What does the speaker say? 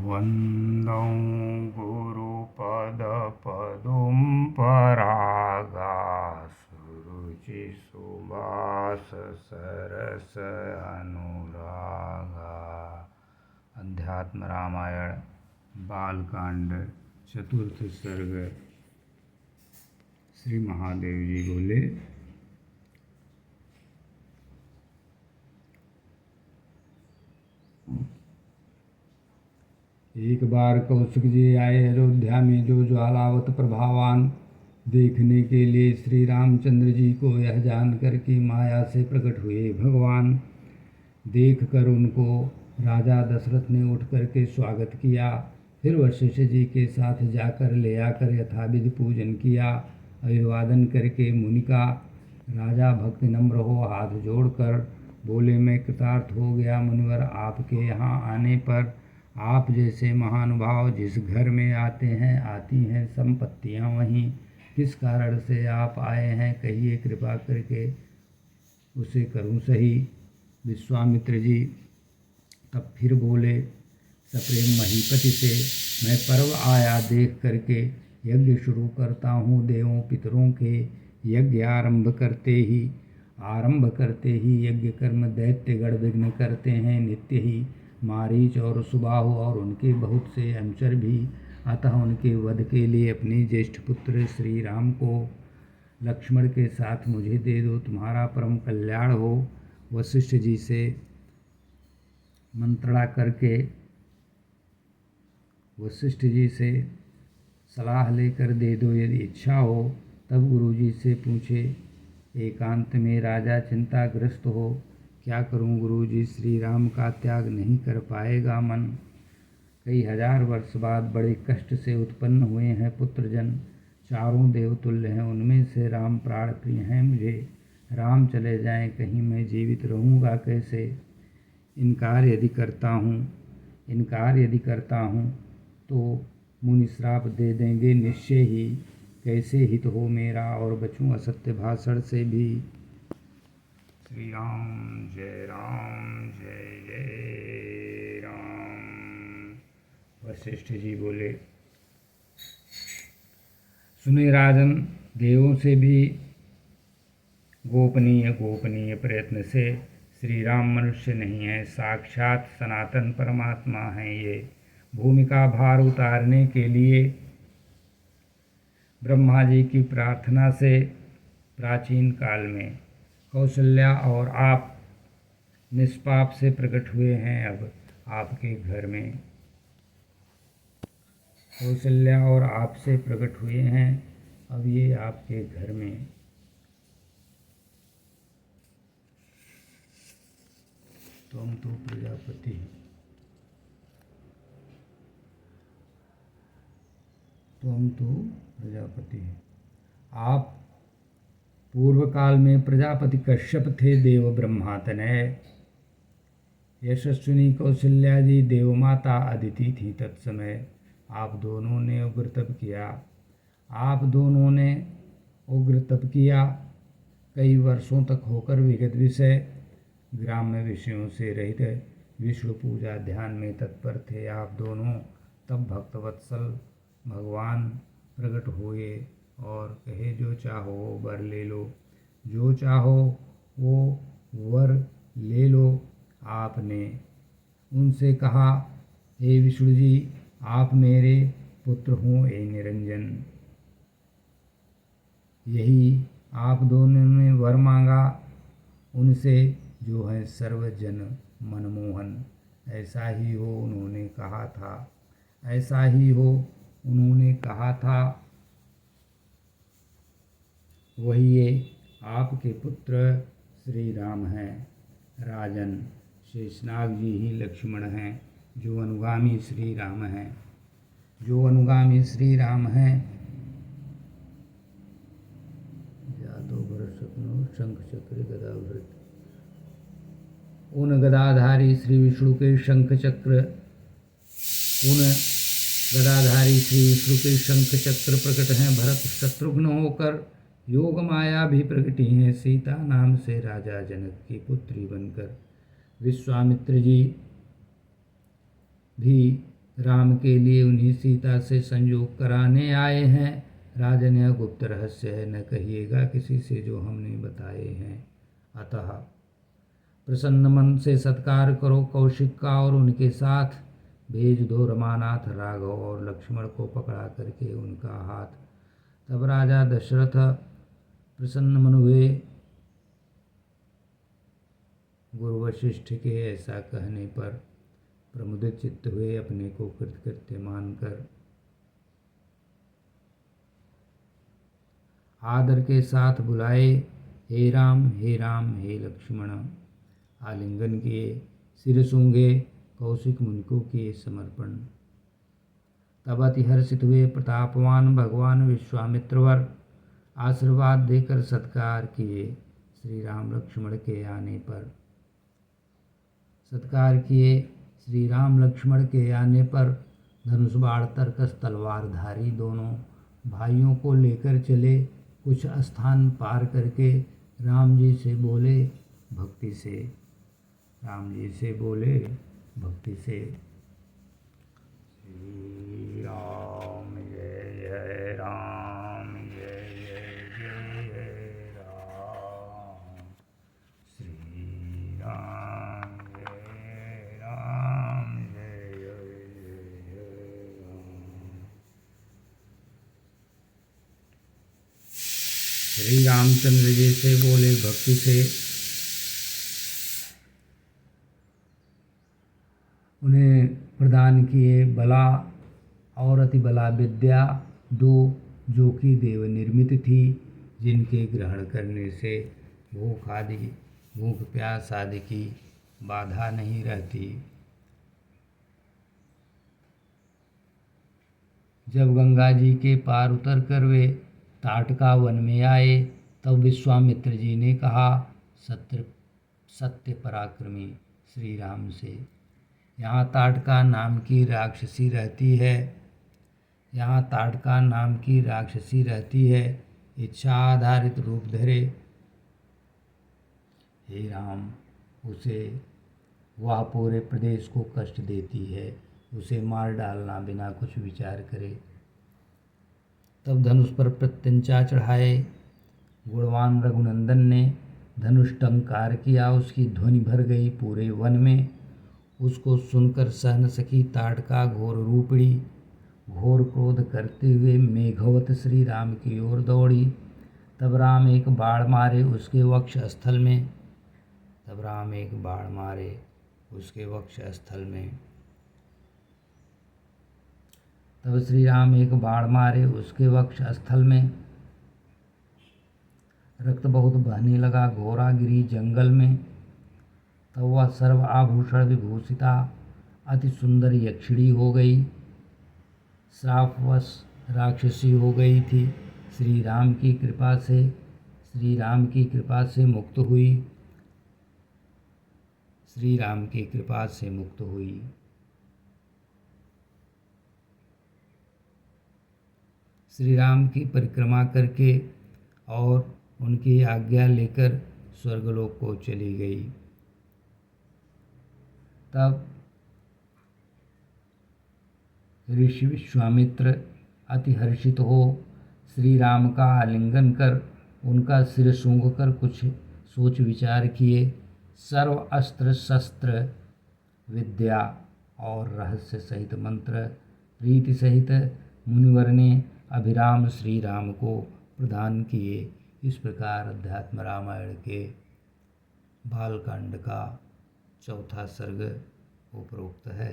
वन्दं गुरुपदपदुं परागा सुरुचिसुवास सरस अनुरागा। अध्यात्म रामायण बालकांड चतुर्थ सर्ग। श्री महादेव जी बोले, एक बार कौशिक जी आए अयोध्या में, जो ज्वालावत प्रभावान देखने के लिए श्री रामचंद्र जी को यह जानकर कि माया से प्रकट हुए भगवान। देखकर उनको राजा दशरथ ने उठ करके स्वागत किया। फिर वशिष्ठ जी के साथ जाकर ले आकर यथाविधि पूजन किया। अभिवादन करके मुनि का राजा भक्त नम्र हो हाथ जोड़कर बोले, मैं कृतार्थ हो गया मुनिवर। आपके यहाँ आने पर आप जैसे महानुभाव जिस घर में आते हैं आती हैं संपत्तियाँ वहीं। किस कारण से आप आए हैं कहिए, कृपा करके उसे करूं सही। विश्वामित्र जी तब फिर बोले सप्रेम महीपति से, मैं पर्व आया देख करके यज्ञ शुरू करता हूँ। देवों पितरों के यज्ञ आरंभ करते ही यज्ञ कर्म दैत्यगण विघ्न करते हैं नित्य ही। मारीच और सुबाहु और उनके बहुत से अनुचर भी, अतः उनके वध के लिए अपने ज्येष्ठ पुत्र श्री राम को लक्ष्मण के साथ मुझे दे दो, तुम्हारा परम कल्याण हो। वशिष्ठ जी से मंत्रणा करके वशिष्ठ जी से सलाह लेकर दे दो यदि इच्छा हो। तब गुरुजी से पूछे, एकांत में राजा चिंताग्रस्त हो, क्या करूं गुरुजी, श्री राम का त्याग नहीं कर पाएगा मन। कई हजार वर्ष बाद बड़े कष्ट से उत्पन्न हुए हैं पुत्रजन, चारों देवतुल्य हैं, उनमें से राम प्राण प्रिय हैं मुझे। राम चले जाएं कहीं मैं जीवित रहूँगा कैसे। इनकार यदि करता हूँ तो मुनि श्राप दे देंगे निश्चय ही। कैसे हित हो मेरा और बचूं असत्य भाषण से भी। श्री राम जय जय राम। वशिष्ठ जी बोले, सुने राजन, देवों से भी गोपनीय प्रयत्न से श्री राम मनुष्य नहीं है, साक्षात सनातन परमात्मा हैं ये। भूमि का भार उतारने के लिए ब्रह्मा जी की प्रार्थना से प्राचीन काल में कौशल्या और आप निष्पाप से प्रकट हुए हैं अब आपके घर में। कौशल्या और आपसे प्रकट हुए हैं अब ये आपके घर में। तुम तो प्रजापति आप पूर्व काल में प्रजापति कश्यप थे, देव ब्रह्मा तनय। यशस्विनी कौशल्या जी देवमाता अदिति थी तत्समय। आप दोनों ने उग्र तप किया। कई वर्षों तक होकर विगत विषय ग्राम्य विषयों से रहित विष्णु पूजा ध्यान में तत्पर थे आप दोनों। तब भक्तवत्सल भगवान प्रकट हुए और कहे, जो चाहो वो वर ले लो, जो चाहो वो वर ले लो। आपने उनसे कहा, हे विष्णु जी, आप मेरे पुत्र हों ए निरंजन। यही आप दोनों ने वर मांगा उनसे, जो है सर्वजन मनमोहन। ऐसा ही हो उन्होंने कहा था। वही ये आपके पुत्र श्री राम हैं। राजन, शेषनाग जी ही लक्ष्मण हैं, जो अनुगामी श्री राम हैं। जातो भरत शक्नो शंख चक्र गदा भरत। उन गदाधारी श्री विष्णु के शंख चक्र प्रकट हैं। भरत शत्रुघ्न होकर योग माया भी प्रकटी हैं, सीता नाम से राजा जनक की पुत्री बनकर। विश्वामित्र जी भी राम के लिए उन्हीं सीता से संयोग कराने आए हैं। राजन, यह गुप्त रहस्य है, न कहिएगा किसी से जो हमने बताए हैं। अतः प्रसन्न मन से सत्कार करो कौशिक का और उनके साथ भेज दो रमानाथ, राघव और लक्ष्मण को पकड़ा करके उनका हाथ। तब राजा दशरथ प्रसन्न मन हुए। गुरु वशिष्ठ के ऐसा कहने पर प्रमुदित चित्त हुए, अपने को कृतकृत्य मानकर आदर के साथ बुलाए। हे राम, हे राम, हे लक्ष्मण। आलिंगन किए, सिर सूंघे, कौशिक मुनि को किए समर्पण। तब अति हर्षित हुए प्रतापवान भगवान विश्वामित्रवर, आशीर्वाद देकर सत्कार किए। श्री राम लक्ष्मण के आने पर सत्कार किए। श्री राम लक्ष्मण के आने पर धनुष बाण तरकस तलवारधारी दोनों भाइयों को लेकर चले। कुछ स्थान पार करके राम जी से बोले भक्ति से, राम जी से बोले भक्ति से, श्री राम जय जय राम, जय जय जय राम, श्री राम जय राम, जय जय राम। श्री रामचंद्र जी से बोले भक्ति से। उन्हें प्रदान किए बला और अति बला विद्या दो, जो कि देव निर्मित थी, जिनके ग्रहण करने से भूख प्यास आदि की बाधा नहीं रहती। जब गंगा जी के पार उतर कर वे ताटका वन में आए, तब विश्वामित्र जी ने कहा सत्य पराक्रमी श्री राम से, यहाँ ताटका नाम की राक्षसी रहती है, यहाँ ताटका नाम की राक्षसी रहती है, इच्छा आधारित रूप धरे। हे राम, उसे वह पूरे प्रदेश को कष्ट देती है, उसे मार डालना बिना कुछ विचार करे। तब धनुष पर प्रत्यंचा चढ़ाए। गुणवान रघुनंदन ने धनुष टंकार किया, उसकी ध्वनि भर गई पूरे वन में। उसको सुनकर सह न सकी ताटका घोर रूपड़ी, घोर क्रोध करते हुए मेघवत श्री राम की ओर दौड़ी। तब राम एक बाण मारे उसके वक्ष स्थल में, तब राम एक बाण मारे उसके वक्ष स्थल में, तब श्री राम एक बाण मारे उसके वक्ष स्थल में। रक्त बहुत बहने लगा घोरा गिरी जंगल में। तब वह सर्व आभूषण विभूषिता अति सुंदर यक्षिणी हो गई, श्रापवश राक्षसी हो गई थी। श्री राम की कृपा से मुक्त हुई, श्री राम की कृपा से मुक्त हुई। श्री राम की परिक्रमा करके और उनकी आज्ञा लेकर स्वर्गलोक को चली गई। तब ऋषि विश्वामित्र अति हर्षित हो श्री राम का आलिंगन कर उनका सिर सूंघ कर कुछ सोच विचार किए। सर्व अस्त्र शस्त्र विद्या और रहस्य सहित मंत्र प्रीति सहित मुनिवर ने अभिराम श्री राम को प्रदान किए। इस प्रकार अध्यात्म रामायण के बालकांड का चौथा सर्ग उपरोक्त है।